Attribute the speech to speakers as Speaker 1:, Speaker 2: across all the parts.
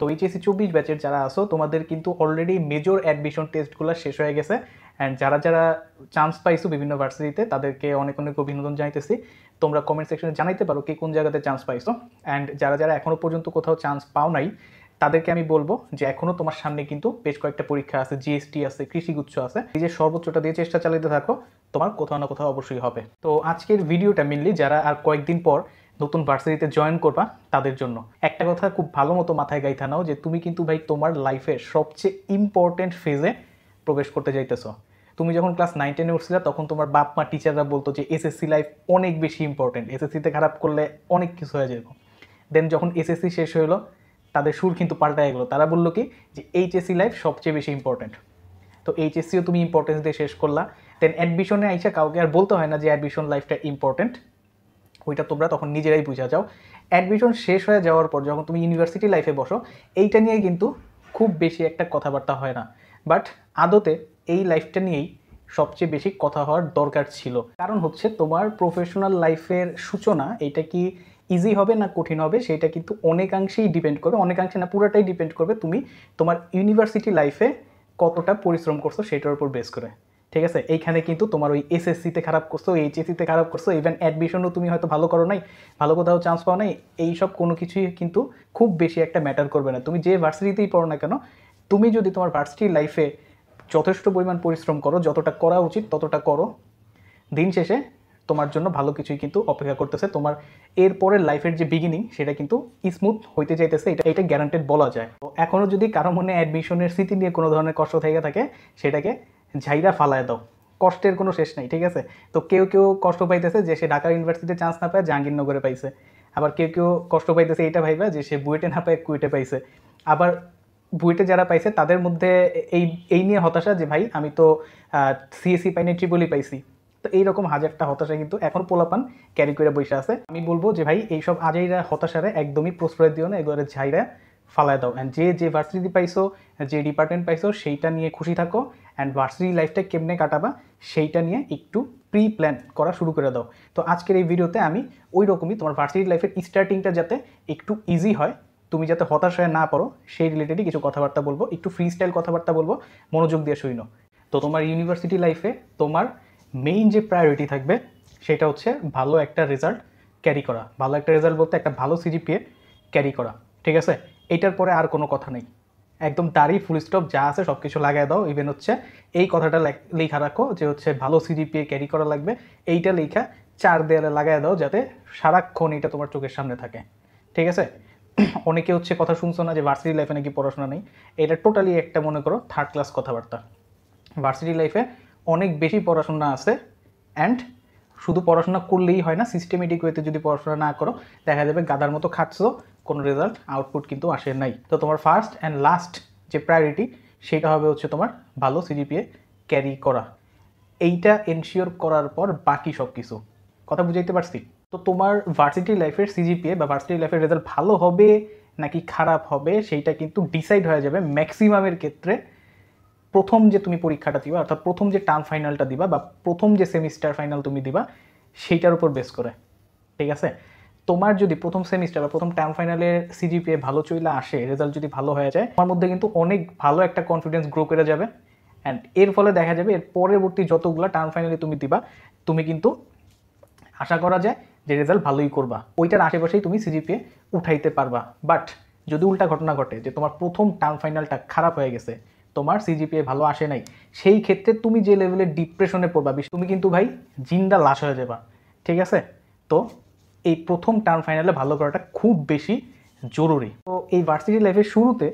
Speaker 1: তো এইচএসসি 24 ব্যাচের যারা আসো তোমাদের কিন্তু অলরেডি মেজর অ্যাডমিশন টেস্টগুলো শেষ হয়ে গেছে। অ্যান্ড যারা যারা চান্স পাইছো বিভিন্ন ভার্সিটিতে তাদেরকে অনেক অনেক অভিনন্দন জানাইতেছি। তোমরা কমেন্ট সেকশনে জানাইতে পারো কে কোন জায়গাতে চান্স পাইছো। অ্যান্ড যারা যারা এখনও পর্যন্ত কোথাও চান্স পাও নাই তাদেরকে আমি বলবো যে এখনও তোমার সামনে কিন্তু বেশ কয়েকটা পরীক্ষা আছে, জিএসটি আছে, কৃষিগুচ্ছ আছে। নিজের সর্বোচ্চটা দিয়ে চেষ্টা চালাতে থাকো, তোমার কোথাও না কোথাও অবশ্যই হবে। তো আজকের ভিডিওটা মেনলি যারা আর কয়েকদিন পর নতুন ভার্সিটিতে জয়েন করবা তাদের জন্য একটা কথা খুব ভালো মতো মাথায় গাইথা নাও যে তুমি কিন্তু ভাই তোমার লাইফের সবচেয়ে ইম্পর্টেন্ট ফেজে প্রবেশ করতে যাইতেছো। তুমি যখন ক্লাস 9-10-এ উঠছিলা তখন তোমার বাপ মা টিচাররা বলতো যে এসএসসি লাইফ অনেক বেশি ইম্পর্টেন্ট, এসএসসিতে খারাপ করলে অনেক কিছু হয়ে যাবে। দেন যখন এসএসসি শেষ হলো তাদের সুর কিন্তু পাল্টায় গেলো, তারা বললো কি যে এইচএসসি লাইফ সবচেয়ে বেশি ইম্পর্টেন্ট। তো এইচএসসিও তুমি ইম্পর্টেন্স দিয়ে শেষ করলা। দেন অ্যাডমিশনে আইসা কাউকে আর বলতে হয় না যে অ্যাডমিশন লাইফটা ইম্পর্টেন্ট, ওইটা তোমরা তখন নিজেরাই বুঝা যাও। অ্যাডমিশন শেষ হয়ে যাওয়ার পর যখন তুমি ইউনিভার্সিটি লাইফে বসো এইটা নিয়ে কিন্তু খুব বেশি একটা কথাবার্তা হয় না, বাট আদতে এই লাইফটা নিয়েই সবচেয়ে বেশি কথা হওয়ার দরকার ছিল। কারণ হচ্ছে তোমার প্রফেশনাল লাইফের সূচনা এটা কি ইজি হবে না কঠিন হবে সেটা কিন্তু অনেকাংশেই ডিপেন্ড করবে, অনেকাংশে না পুরোটাই ডিপেন্ড করবে তুমি তোমার ইউনিভার্সিটি লাইফে কতটা পরিশ্রম করছো সেটার উপর বেস করে। ঠিক আছে, এইখানে কিন্তু তোমার ওই এসএসসিতে খারাপ করছো, এইচএসসিতে খারাপ করছো, ইভেন অ্যাডমিশনও তুমি হয়তো ভালো করো নাই, ভালো কোথাও চান্স পাও নাই, এইসব কোনো কিছুই কিন্তু খুব বেশি একটা ম্যাটার করবে না। তুমি যে ভার্সিটিতেই পড়ো না কেন, তুমি যদি তোমার ভার্সিটি লাইফে যথেষ্ট পরিমাণ পরিশ্রম করো, যতটা করা উচিত ততটা করো, দিন শেষে তোমার জন্য ভালো কিছুই কিন্তু অপেক্ষা করতেছে। তোমার এরপরের লাইফের যে বিগিনিং সেটা কিন্তু স্মুথ হইতে চাইতেছে, এটা গ্যারান্টেড বলা যায়। তো এখনও যদি কারো মনে অ্যাডমিশনের স্মৃতি নিয়ে কোনো ধরনের কষ্ট থেকে থাকে সেটাকে ঝাইরা ফালায় দাও, কষ্টের কোনো শেষ নেই। ঠিক আছে, তো কেউ কেউ কষ্ট পাইতেছে যে সে ঢাকা ইউনিভার্সিটিতে চান্স না পায় জাহাঙ্গীরনগরে পাইছে, আবার কেউ কেউ কষ্ট পাইতেছে এটা ভাইবা যে সে বুয়েটে না পায় কুয়েটে পাইছে, আবার বুয়েটে যারা পাইছে তাদের মধ্যে এই এই নিয়ে হতাশা যে ভাই আমি তো সিএসসি পাইনি ট্রিপলই পাইছি। তো এইরকম হাজারটা হতাশা কিন্তু এখন পোলাপান ক্যারি করে বসে আছে। আমি বলবো যে ভাই এইসব আজাইরা হতাশারে একদমই প্রশ্রয় দিও না, এগুলো ঝাইরা ফালায় দাও। অ্যান্ড যে ভার্সিটি পাইছো, যে ডিপার্টমেন্ট পাইছো সেইটা নিয়ে খুশি থাকো। অ্যান্ড ভার্সিটি লাইফটা কেমনে কাটাবা সেইটা নিয়ে একটু প্রি প্ল্যান করা শুরু করে দাও। তো আজকের এই ভিডিওতে আমি ওই রকমই তোমার ভার্সিটি লাইফের স্টার্টিংটা যাতে একটু ইজি হয়, তুমি যাতে হতাশ হয়ে না পড়ো সেই রিলেটেডই কিছু কথাবার্তা বলবো, একটু ফ্রি স্টাইল কথাবার্তা বলবো, মনোযোগ দিয়ে শুনো। তো তোমার ইউনিভার্সিটি লাইফে তোমার মেইন যে প্রায়োরিটি থাকবে সেটা হচ্ছে ভালো একটা রেজাল্ট ক্যারি করা। ভালো একটা রেজাল্ট বলতে একটা ভালো সিজিপিএ ক্যারি করা। ঠিক আছে, এইটার পরে আর কোনো কথা নেই, একদম তারই ফুল স্টপ যা আছে সব কিছু লাগাই দাও। ইভেন হচ্ছে এই কথাটা লেখা রাখো যে হচ্ছে ভালো সিজিপিএ ক্যারি করা লাগবে, এইটা লেখা 4 দেয়ালে লাগাই দাও যাতে সারাক্ষণ এটা তোমার চোখের সামনে থাকে। ঠিক আছে, অনেকে হচ্ছে কথা শুনছো না যে ভার্সিটি লাইফে নাকি পড়াশোনা নেই, এটা টোটালি একটা মনে করো থার্ড ক্লাস কথাবার্তা। ভার্সিটি লাইফে অনেক বেশি পড়াশোনা আছে। অ্যান্ড শুধু পড়াশোনা করলেই হয় না, সিস্টেমেটিক ওয়েতে যদি পড়াশোনা না করো দেখা যাবে গাদার মতো খাচ্ছো, কোনো রেজাল্ট আউটপুট কিন্তু আসে নাই। তো তোমার ফার্স্ট অ্যান্ড লাস্ট যে প্রায়োরিটি সেটা হবে হচ্ছে তোমার ভালো সিজিপিএ ক্যারি করা। এইটা এনশিওর করার পর বাকি সব কিছু। কথা বুঝাইতে পারছি? তো তোমার ভার্সিটি লাইফের সিজিপিএ বা ভার্সিটি লাইফের রেজাল্ট ভালো হবে নাকি খারাপ হবে সেইটা কিন্তু ডিসাইড হয়ে যাবে ম্যাক্সিমামের ক্ষেত্রে প্রথম যে তুমি পরীক্ষাটা দিবা, অর্থাৎ প্রথম যে টার্ম ফাইনালটা দিবা বা প্রথম যে সেমিস্টার ফাইনাল তুমি দিবা সেইটার উপর বেস করে। ঠিক আছে, তোমার যদি প্রথম সেমিস্টার বা প্রথম টার্ম ফাইনালের সিজিপিএ ভালো চইলা আসে, রেজাল্ট যদি ভালো হয়ে যায়, তোমার মধ্যে কিন্তু অনেক ভালো একটা কনফিডেন্স গ্রো করে যাবে। অ্যান্ড এর ফলে দেখা যাবে এর পরবর্তী যতগুলো টার্ম ফাইনালে তুমি দিবা তুমি কিন্তু আশা করা যায় যে রেজাল্ট ভালোই করবা, ওইটার আশেপাশেই তুমি সিজিপিএ উঠাইতে পারবা। বাট যদি উল্টা ঘটনা ঘটে যে তোমার প্রথম টার্ম ফাইনালটা খারাপ হয়ে গেছে, তোমার সিজিপিএ ভালো আসে নাই, সেই ক্ষেত্রে তুমি যে লেভেলের ডিপ্রেশনে পড়বা তুমি কিন্তু ভাই জিন্দা লাশ হয়ে যাবা। ঠিক আছে, তো এই প্রথম টার্ম ফাইনালে ভালো করাটা খুব বেশি জরুরি। তো এই ভার্সিটি লাইফের শুরুতে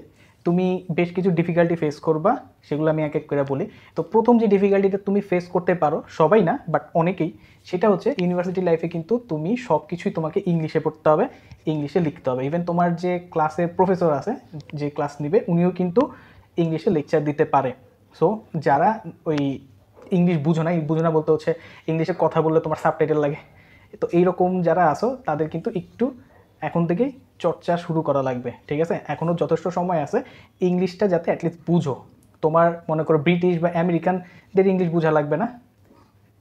Speaker 1: তুমি বেশ কিছু ডিফিকাল্টি ফেস করবা, সেগুলো আমি এক এক করে বলি। তো প্রথম যে ডিফিকাল্টিটা তুমি ফেস করতে পারো, সবাই না বাট অনেকেই, সেটা হচ্ছে ইউনিভার্সিটি লাইফে কিন্তু তুমি সব কিছুই তোমাকে ইংলিশে পড়তে হবে, ইংলিশে লিখতে হবে। ইভেন তোমার যে ক্লাসে প্রফেসর আছে যে ক্লাস নিবে উনিও কিন্তু ইংলিশে লেকচার দিতে পারে। সো যারা ওই ইংলিশ বুঝো না বলতে হচ্ছে ইংলিশে কথা বললে তোমার সাবটাইটেল লাগে, তো এইরকম যারা আসো তাদের কিন্তু একটু এখন থেকেই চর্চা শুরু করা লাগবে। ঠিক আছে, এখনও যথেষ্ট সময় আছে, ইংলিশটা যাতে অ্যাটলিস্ট বুঝো। তোমার মনে করো ব্রিটিশ বা আমেরিকানদের ইংলিশ বোঝা লাগবে না,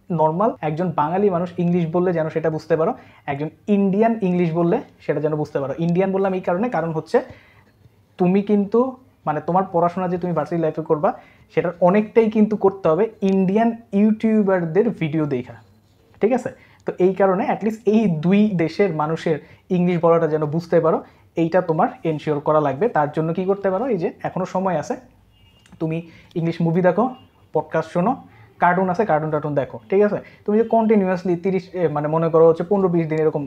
Speaker 1: নর্মাল একজন বাঙালি মানুষ ইংলিশ বললে যেন সেটা বুঝতে পারো, একজন ইন্ডিয়ান ইংলিশ বললে সেটা যেন বুঝতে পারো। ইন্ডিয়ান বললাম এই কারণ হচ্ছে তুমি কিন্তু মানে তোমার পড়াশোনা যে তুমি ভার্সিটি লাইফে করবা সেটার অনেকটাই কিন্তু করতে হবে ইন্ডিয়ান ইউটিউবারদের ভিডিও দেখা, ঠিক আছে? তো এই কারণে অ্যাটলিস্ট এই দুই দেশের মানুষের ইংলিশ বলাটা যেন বুঝতে পারো, এইটা তোমার এনশিওর করা লাগবে। তার জন্য কি করতে পারো, এই যে এখনও সময় আছে, তুমি ইংলিশ মুভি দেখো, পডকাস্ট শোনো, কার্টুন আছে কার্টুন টার্টুন দেখো, ঠিক আছে? তুমি যে কন্টিনিউয়াসলি 30 মানে মনে করো হচ্ছে 15-20 দিন এরকম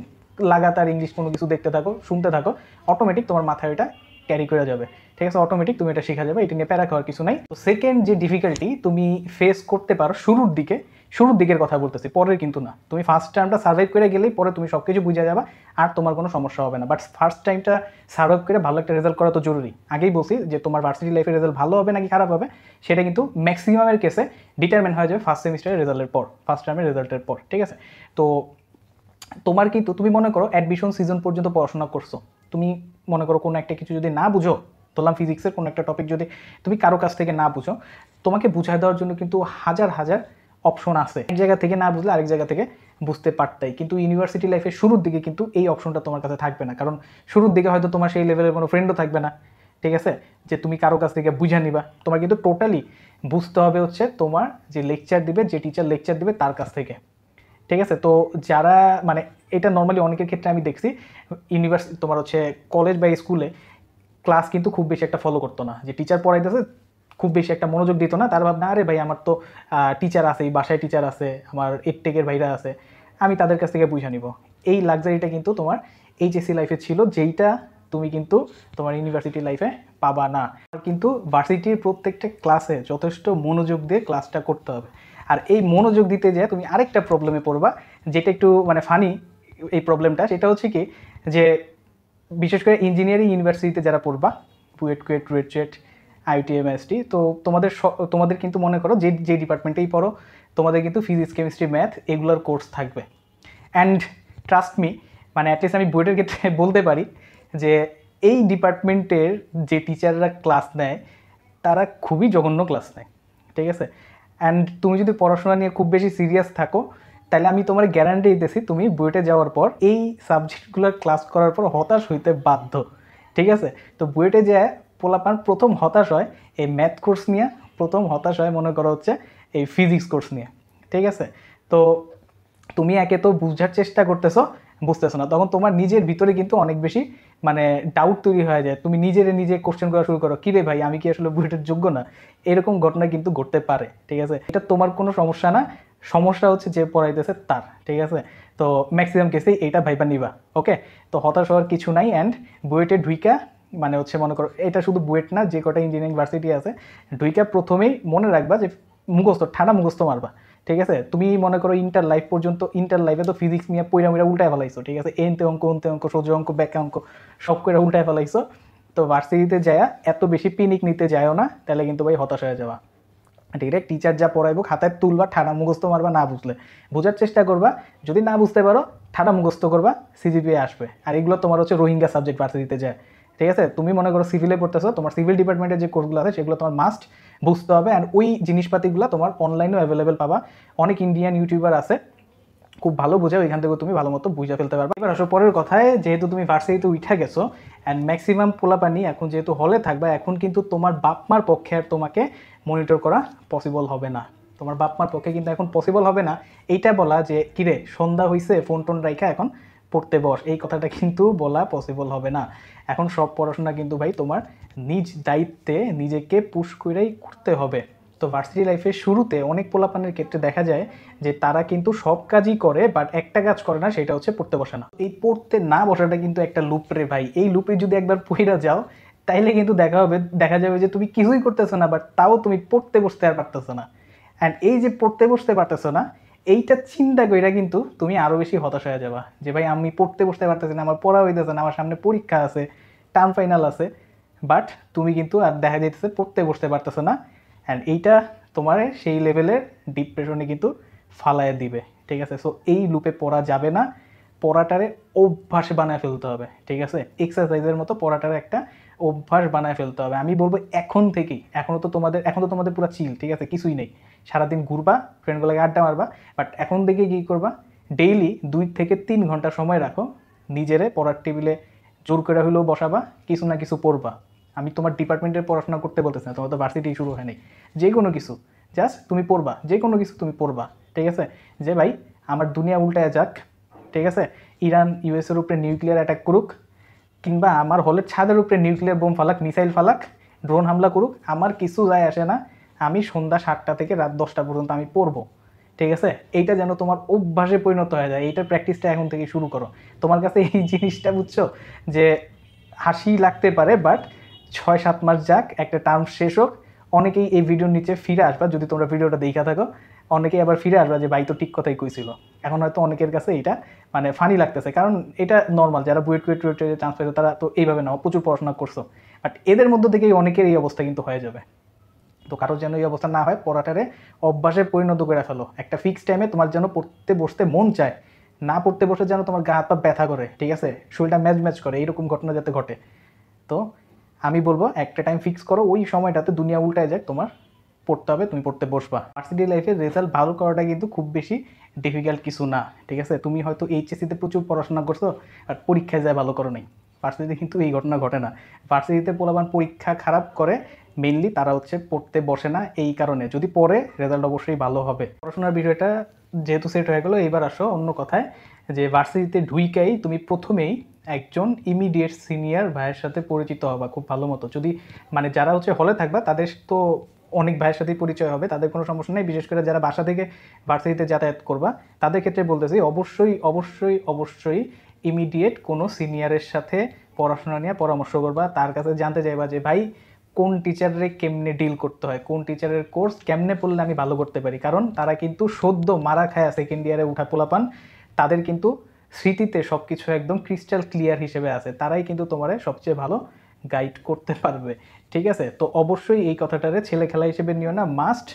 Speaker 1: লাগাতার ইংলিশ কোনো কিছু দেখতে থাকো, শুনতে থাকো, অটোমেটিক তোমার মাথায় এটা ক্যারি করে যাবে, ঠিক আছে? অটোমেটিক তুমি এটা শেখা যাবে, এটা নিয়ে প্যারা খাওয়ার কিছু নাই। তো সেকেন্ড যে ডিফিকাল্টি তুমি ফেস করতে পারো শুরুর দিকের কথা বলতেছি, পরের কিন্তু না। তুমি ফার্স্ট টাইমটা সার্ভাইভ করে গেলেই পরে তুমি সব কিছু বুঝে যাবা, আর তোমার কোনো সমস্যা হবে না। বাট ফার্স্ট টাইমটা সার্ভাইভ করে ভালো একটা রেজাল্ট করা তো জরুরি। আগেই বলছি যে তোমার ভার্সিটি লাইফের রেজাল্ট ভালো হবে নাকি খারাপ হবে সেটা কিন্তু ম্যাক্সিমামের কেসে ডিটারমিন হয়ে যাবে ফার্স্ট সেমিস্টারের রেজাল্টের পর, ফার্স্ট টাইমের রেজাল্টের পর, ঠিক আছে? তো তোমার কিন্তু তুমি মনে করো অ্যাডমিশন সিজন পর্যন্ত পড়াশোনা করছো, তুমি মনে করো কোনো একটা কিছু যদি না বুঝো, ধরলাম ফিজিক্সের কোনো একটা টপিক যদি তুমি কারো কাছ থেকে না বুঝো, তোমাকে বুঝায় দেওয়ার জন্য কিন্তু হাজার হাজার অপশন আছে। এক জায়গা থেকে না বুঝলে আরেক জায়গা থেকে বুঝতে পারতাই, কিন্তু ইউনিভার্সিটি লাইফের শুরুর দিকে কিন্তু এই অপশনটা তোমার কাছে থাকবে না, কারণ শুরুর দিকে হয়তো তোমার সেই লেভেলের কোনো ফ্রেন্ডও থাকবে না, ঠিক আছে, যে তুমি কারো কাছ থেকে বুঝে নিবা। তোমার কিন্তু টোটালি বুঝতে হবে হচ্ছে তোমার যে লেকচার দিবে, যে টিচার লেকচার দিবে তার কাছ থেকে, ঠিক আছে? তো যারা মানে এটা নর্মালি অনেকের ক্ষেত্রে আমি দেখছি ইউনিভার্সিটি তোমার হচ্ছে কলেজ বা স্কুলে ক্লাস কিন্তু খুব বেশি একটা ফলো করতো না, যে টিচার পড়াইতেছে খুব বেশি একটা মনোযোগ দিত না, তার ভাবনা আরে ভাই আমার তো টিচার আছে, বাসায় টিচার আছে, আমার এডটেকের ভাইরা আছে, আমি তাদের কাছ থেকে বুঝে নিব। এই লাক্সারিটা কিন্তু তোমার এইচএসসি লাইফে ছিল, যেইটা তুমি কিন্তু তোমার ইউনিভার্সিটি লাইফে পাবা না। কিন্তু ভার্সিটির প্রত্যেকটা ক্লাসে যথেষ্ট মনোযোগ দিয়ে ক্লাসটা করতে হবে। আর এই মনোযোগ দিতে যেয়ে তুমি আরেকটা প্রবলেমে পড়বা, যেটা একটু মানে ফানি এই প্রবলেমটা, সেটা হচ্ছে কি যে বিশেষ করে ইঞ্জিনিয়ারিং ইউনিভার্সিটিতে যারা পড়বা, বুয়েট, কুয়েট, রুয়েটচেট, আইউটিএমএসটি, তো তোমাদের কিন্তু মনে করো যে যে ডিপার্টমেন্টেই পড়ো তোমাদের কিন্তু ফিজিক্স, কেমিস্ট্রি, ম্যাথ এগুলোর কোর্স থাকবে। অ্যান্ড ট্রাস্ট মি, মানে অ্যাটলিস্ট আমি বুয়েটের ক্ষেত্রে বলতে পারি যে এই ডিপার্টমেন্টের যে টিচাররা ক্লাস নেয় তারা খুবই জঘন্য ক্লাস নেয়, ঠিক আছে? অ্যান্ড তুমি যদি পড়াশোনা নিয়ে খুব বেশি সিরিয়াস থাকো তাহলে আমি তোমার গ্যারান্টি দিতেছি তুমি বুয়েটে যাওয়ার পর এই সাবজেক্টগুলোর ক্লাস করার পর হতাশ হইতে বাধ্য, ঠিক আছে? তো বুয়েটে যে পোলাপান প্রথম হতাশ হয় এই ম্যাথ কোর্স নিয়ে, প্রথম হতাশ হয় মনে করো হচ্ছে এই ফিজিক্স কোর্স নিয়ে, ঠিক আছে? তো তুমি একে তো বুঝার চেষ্টা করতেছো, বুঝতেছো না, তখন তোমার নিজের ভিতরে কিন্তু অনেক বেশি মানে ডাউট তৈরি হয়ে যায়, তুমি নিজে কোশ্চেন করা শুরু করো, কি রে ভাই আমি কি আসলে বুয়েটের যোগ্য না? এরকম ঘটনা কিন্তু ঘটতে পারে, ঠিক আছে? এটা তোমার কোনো সমস্যা না, সমস্যা হচ্ছে যে পড়াইতেছে তার, ঠিক আছে? তো ম্যাক্সিমাম কেসেই এইটা ভাইবা নিবা, ওকে? তো হতাশ হওয়ার কিছু নাই। অ্যান্ড বুয়েটে ঢুইকা মানে হচ্ছে মনে করো এটা শুধু বুয়েট না, যে কটা ইঞ্জিনিয়ারিং ভার্সিটি আছে, ঢুইকা প্রথমেই মনে রাখবা যে মুখস্থ, ঠান্ডা মুখস্থ মারবা, ঠিক আছে? তুমি মনে করো ইন্টার লাইফ পর্যন্ত, ইন্টার লাইফে তো ফিজিক্স নিয়ে পইরা উল্টায় ফেলাইছো, ঠিক আছে? এনতে অঙ্ক, অন্তে অঙ্ক, সোজা অঙ্ক, ব্যাকা অঙ্ক সব করে উল্টায় ফেলাইছো। তো ভার্সিটিতে যায় এত বেশি পিনিক নিতে যায়ও না, তাহলে কিন্তু ভাই হতাশ হয়ে যাওয়া। ডিরেক্ট টিচার যা পড়াইবো খাতায় তুলবা, ঠাড়া মুখস্থ মারবা, না বুঝলে বোঝার চেষ্টা করবা, যদি না বুঝতে পারো ঠাড়া মুখস্থ করবা, সিজিপিএ আসবে। আর এগুলো তোমার হচ্ছে রোহিঙ্গা সাবজেক্ট ভার্সিটিতে যায়, ঠিক আছে? তুমি মনে করো সিভিলে পড়তেছো, তোমার সিভিল ডিপার্টমেন্টের যে কোর্সগুলো আছে সেগুলো তোমার মাস্ট বুঝতে হবে। অ্যান্ড ওই জিনিসপাতিগুলো তোমার অনলাইনেও অ্যাভেলেবেল পাবা, অনেক ইন্ডিয়ান ইউটিউবার আছে খুব ভালো বোঝা, ওইখান থেকে তুমি ভালো মতো বুঝে ফেলতে পারবে। এবার আসো পরের কথায়, যেহেতু তুমি ভার্সিটিতে উঠে গেছো অ্যান্ড ম্যাক্সিমাম পোলাপানি এখন যেহেতু হলে থাকবা, এখন কিন্তু তোমার বাপ মার পক্ষে আর তোমাকে মনিটর করা পসিবল হবে না। তোমার বাপ মার পক্ষে কিন্তু এখন পসিবল হবে না এইটা বলা যে কিরে সন্ধ্যা হয়েছে ফোন টোন রাইখা এখন পড়তে বস, এই কথাটা কিন্তু বলা পসিবল হবে না। এখন সব পড়াশোনা কিন্তু ভাই তোমার নিজ দায়িত্বে নিজেকে পুশ করেই করতে হবে। তো ভার্সিটি লাইফের শুরুতে অনেক পোলাপানের ক্ষেত্রে দেখা যায় যে তারা কিন্তু সব কাজই করে বাট একটা কাজ করে না, সেটা হচ্ছে পড়তে বসে না। এই পড়তে না বসাটা কিন্তু একটা লুপ রে ভাই, এই লুপে যদি একবার পইরা যাও তাইলে কিন্তু দেখা যাবে যে তুমি কিছুই করতেছো না, বাট তাও তুমি পড়তে বসতে আর পারতেছো না। অ্যান্ড এই যে পড়তে বসতে পারতেছো না, এইটা চিন্তা কইরা কিন্তু তুমি আরও বেশি হতাশ হয়ে যাবা যে ভাই আমি পড়তে বসতে পারতেছি না, আমার পড়া হইতেছে না, আমার সামনে পরীক্ষা আছে, টার্ম ফাইনাল আছে, বাট তুমি কিন্তু আর দেখা যাইতেছে পড়তে বসতে পারতেছো না। অ্যান্ড এইটা তোমার সেই লেভেলের ডিপ্রেশনে কিন্তু ফালায় দিবে, ঠিক আছে? সো এই লুপে পড়া যাবে না, পড়াটারে অভ্যাস বানায় ফেলতে হবে, ঠিক আছে? এক্সারসাইজের মতো পড়াটারে একটা অভ্যাস বানায় ফেলতে হবে। আমি বলবো এখন থেকেই, এখন তো তোমাদের পুরো চিল, ঠিক আছে, কিছুই নেই, সারাদিন ঘুরবা, ফ্রেন্ডগুলোকে আড্ডা মারবা, বাট এখন থেকে কী করবা, ডেইলি 2 থেকে 3 ঘন্টা সময় রাখো, নিজেরে পড়ার টেবিলে জোর করে হলেও বসাবা, কিছু না কিছু পড়বা। আমি তোমার ডিপার্টমেন্টের পড়াশোনা করতে বলতেছি না, তোমার তো ভার্সিটি শুরু হয়নি। যে কোনো কিছু জাস্ট তুমি পড়বা, যে কোনো কিছু তুমি পড়বা, ঠিক আছে? যে ভাই আমার দুনিয়া উল্টায় যাক, ঠিক আছে, ইরান ইউএসের উপরে নিউক্লিয়ার অ্যাটাক করুক, কিংবা আমার হলের ছাদের উপরে নিউক্লিয়ার বোম ফালাক, মিসাইল ফালাক, ড্রোন হামলা করুক, আমার কিছু যায় আসে না। আমি সন্ধ্যা 7টা থেকে রাত 10টা পর্যন্ত আমি পড়বো, ঠিক আছে? এইটা যেন তোমার অভ্যাসে পরিণত হয়ে যায়, এইটার প্র্যাকটিসটা এখন থেকে শুরু করো। তোমার কাছে এই জিনিসটা বুঝছো যে হাসি লাগতে পারে, বাট 6-7 মাস যাক, একটা টার্ম শেষ হোক, অনেকেই এই ভিডিওর নিচে ফিরে আসবা, যদি তোমরা ভিডিওটা দেখা থাকো অনেকেই আবার ফিরে আসবা যে ভাই তো ঠিক কথাই কইছিল। এখন হয়তো অনেকের কাছে এটা মানে ফানি লাগতেছে, কারণ এটা নর্মাল, যারা বুয়েট কুয়েট চান্স পাইছো তারা তো এইভাবে নাও, প্রচুর পড়াশোনা করছো, বাট এদের মধ্যে থেকেই অনেকের এই অবস্থা কিন্তু হয়ে যাবে। তো কারোর যেন এই অবস্থা না হয়, পড়াটারে অভ্যাসে পরিণত করে ফেলো। একটা ফিক্সড টাইমে তোমার যেন পড়তে বসতে মন চায়, না পড়তে বসে যেন তোমার গা হাত পা ব্যথা করে, ঠিক আছে, শরীরটা ম্যাচ করে, এইরকম ঘটনা যাতে ঘটে। তো আমি বলবো একটা টাইম ফিক্স করো, ওই সময়টাতে দুনিয়া উল্টায় যাক, তোমার পড়তে হবে, তুমি পড়তে বসবা। ভার্সিটি লাইফে রেজাল্ট ভালো করাটা কিন্তু খুব বেশি ডিফিকাল্ট কিছু না, ঠিক আছে? তুমি হয়তো এইচএসসিতে প্রচুর পড়াশোনা করছো আর পরীক্ষায় যায় ভালো করো নাই, ভার্সিটিতে কিন্তু এই ঘটনা ঘটে না। ভার্সিটিতে পোলাপান পরীক্ষা খারাপ করে মেইনলি তারা হচ্ছে পড়তে বসে না, এই কারণে। যদি পড়ে রেজাল্ট অবশ্যই ভালো হবে। পড়াশোনার বিষয়টা যেহেতু সেট হয়ে গেলো, এইবার আসো অন্য কথায়, যে ভার্সিটিতে ঢুইকাই তুমি প্রথমেই একজন ইমিডিয়েট সিনিয়র ভাইয়ের সাথে পরিচিত হবা খুব ভালো মতো। যদি মানে যারা হচ্ছে হলে থাকবা তাদের তো অনেক ভাইয়ের সাথেই পরিচয় হবে, তাদের কোনো সমস্যা নেই। বিশেষ করে যারা বাসা থেকে ভার্সিটিতে যাতায়াত করবা তাদের ক্ষেত্রে বলতেছি অবশ্যই অবশ্যই অবশ্যই ইমিডিয়েট কোনো সিনিয়রের সাথে পড়াশোনা নিয়ে পরামর্শ করবা। তার কাছে জানতে চাইবা যে ভাই কোন টিচারে কেমনে ডিল করতে হয়, কোন টিচারের কোর্স কেমনে পড়লে আমি ভালো করতে পারি। কারণ তারা কিন্তু সদ্য মারা খায় সেকেন্ড ইয়ারে উঠা পোলাপান, তাদের কিন্তু স্মৃতিতে সব কিছু একদম ক্রিস্টাল ক্লিয়ার হিসেবে আছে, তারাই কিন্তু তোমারে সবচেয়ে ভালো গাইড করতে পারবে, ঠিক আছে? তো অবশ্যই এই কথাটারে ছেলে খেলা হিসেবে নিও না, মাস্ট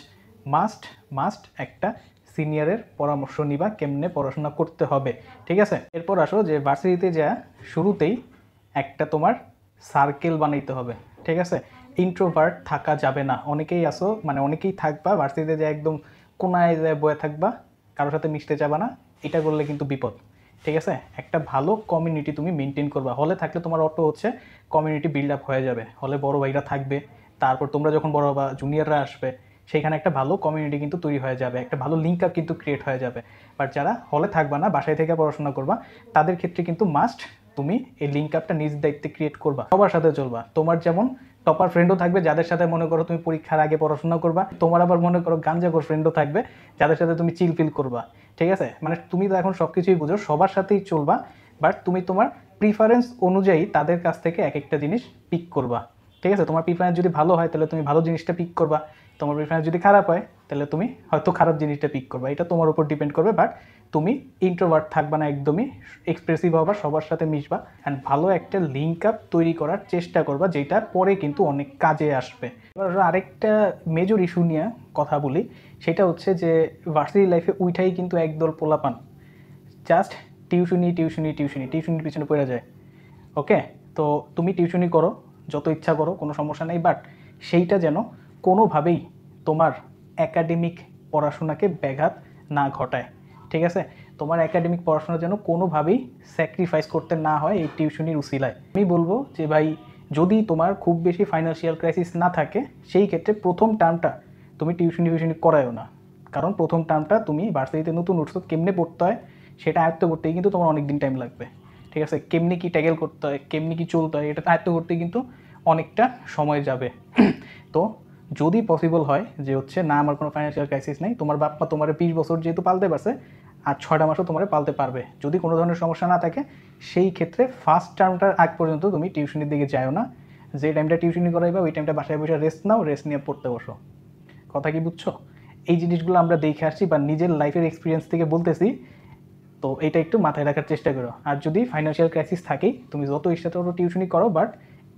Speaker 1: মাস্ট মাস্ট একটা সিনিয়রের পরামর্শ নিবা কেমনে পড়াশোনা করতে হবে, ঠিক আছে? এরপর আসো যে ভার্সিটিতে যা শুরুতেই একটা তোমার সার্কেল বানাইতে হবে, ঠিক আছে? ইন্ট্রোভার্ট থাকা যাবে না। অনেকেই আসো মানে অনেকেই থাকবা ভার্সিটিতে যে একদম কোনায় যায় বয়ে থাকবা, কারোর সাথে মিশতে যাবা না, এটা করলে কিন্তু বিপদ, ঠিক আছে? একটা ভালো কমিউনিটি তুমি মেনটেন করবা। হলে থাকলে তোমার অটো হচ্ছে কমিউনিটি বিল্ড আপ হয়ে যাবে, হলে বড় ভাইরা থাকবে, তারপর তোমরা যখন বড় হবা জুনিয়ররা আসবে, সেইখানে একটা ভালো কমিউনিটি কিন্তু তৈরি হয়ে যাবে, একটা ভালো লিঙ্ক আপ কিন্তু ক্রিয়েট হয়ে যাবে। বাট যারা হলে থাকবা না, বাসায় থেকে পড়াশোনা করবা, তাদের ক্ষেত্রে কিন্তু মাস্ট তুমি এই লিঙ্ক আপটা নিজ দায়িত্বে ক্রিয়েট করবা, সবার সাথে চলবা। তোমার যেমন টপার ফ্রেন্ডও থাকবে যাদের সাথে মনে করো তুমি পরীক্ষার আগে পড়াশোনা করবা, তোমার আবার মনে করো গাঞ্জাখোর ফ্রেন্ডও থাকবে যাদের সাথে তুমি চিল ফিল করবা, ঠিক আছে? মানে তুমি তো এখন সব কিছুই বুঝো, সবার সাথেই চলবা, বাট তুমি তোমার প্রিফারেন্স অনুযায়ী তাদের কাছ থেকে এক একটা জিনিস পিক করবা, ঠিক আছে? তোমার প্রিফারেন্স যদি ভালো হয় তাহলে তুমি ভালো জিনিসটা পিক করবা, তোমার প্রিফারেন্স যদি খারাপ হয় তাহলে তুমি হয়তো খারাপ জিনিসটা পিক করবা, এটা তোমার উপর ডিপেন্ড করবে। বাট তুমি ইন্ট্রোভার্ট থাকবা না, একদমই এক্সপ্রেসিভ হবা, সবার সাথে মিশবা, অ্যান্ড ভালো একটা লিঙ্ক আপ তৈরি করার চেষ্টা করবা, যেটা পরে কিন্তু অনেক কাজে আসবে। এবার আরেকটা মেজর ইস্যু নিয়ে কথা বলি, সেটা হচ্ছে যে ভার্সিটি লাইফে উইঠাই কিন্তু একদল পোলাপান জাস্ট টিউশনি টিউশনি টিউশনি টিউশনির পিছনে পড়ে যায়। ওকে, তো তুমি টিউশনি করো, যত ইচ্ছা করো, কোনো সমস্যা নেই, বাট সেইটা যেন কোনোভাবেই তোমার একাডেমিক পড়াশোনাকে ব্যাঘাত না ঘটায়, ঠিক আছে? তোমার একাডেমিক পড়াশোনা যেন কোনোভাবেই স্যাক্রিফাইস করতে না হয় এই টিউশনির উসিলায়। আমি বলবো যে ভাই যদি তোমার খুব বেশি ফাইন্যান্সিয়াল ক্রাইসিস না থাকে, সেই ক্ষেত্রে প্রথম টার্মটা তুমি টিউশনি করায়ও না। কারণ প্রথম টার্মটা তুমি ভার্সিটিতে নতুন উঠছো, কেমনে পড়তে হয় সেটা আয়ত্ত করতেই কিন্তু তোমার অনেক দিন টাইম লাগবে, ঠিক আছে? কেমনি কি ট্যাকেল করতে হয়, কেমনি কি চলতে হয়, এটা আয়ত্ত করতে কিন্তু অনেকটা সময় যাবে। তো যদি পসিবল হয় যে হচ্ছে না আমার কোনো ফাইন্যান্সিয়াল ক্রাইসিস নেই, তোমার বাপ মা তোমার 20 বছর যেহেতু পালতে পারছে, আর 6টা মাসও তোমার পালতে পারবে, যদি কোনো ধরনের সমস্যা না থাকে, সেই ক্ষেত্রে ফার্স্ট টার্মটার আগ পর্যন্ত তুমি টিউশনির দিকে যাও না। যে টাইমটা টিউশনি করাইবা ওই টাইমটা বাসায় বসে রেস্ট নাও, রেস্ট নিয়ে পড়তে বসো। কথা কি বুঝছো? এই জিনিসগুলো আমরা দেখে আসছি বা নিজের লাইফের এক্সপিরিয়েন্স থেকে বলতেছি, তো এটা একটু মাথায় রাখার চেষ্টা করো। আর যদি ফাইন্যান্সিয়াল ক্রাইসিস থাকেই, তুমি যত ইচ্ছা তত টিউশনি করো, বাট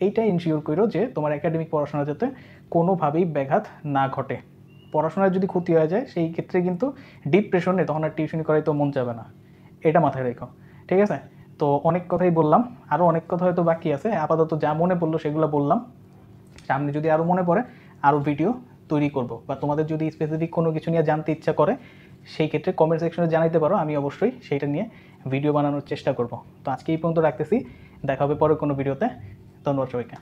Speaker 1: এইটা ইনশিওর করো যে তোমার একাডেমিক পড়াশোনা যাতে কোনোভাবেই ব্যাঘাত না ঘটে। পড়াশোনার যদি ক্ষতি হয়ে যায় সেই ক্ষেত্রে কিন্তু ডিপ্রেশনে তখন আর টিউশনি করাই তো মন যাবে না, এটা মাথায় রেখো, ঠিক আছে? তো অনেক কথাই বললাম, আরও অনেক কথা হয়তো বাকি আছে, আপাতত যা মনে পড়লো সেগুলো বললাম। সামনে যদি আরও মনে পড়ে আরও ভিডিও তৈরি করব, বা তোমাদের যদি স্পেসিফিক কোনো কিছু নিয়ে জানতে ইচ্ছা করে সেই ক্ষেত্রে কমেন্ট সেকশনে জানাইতে পারো, আমি অবশ্যই সেইটা নিয়ে ভিডিও বানানোর চেষ্টা করব। তো আজকে এই পর্যন্ত রাখতেছি, দেখা হবে পরে কোনো ভিডিওতে। ধন্যবাদ সবাইকে।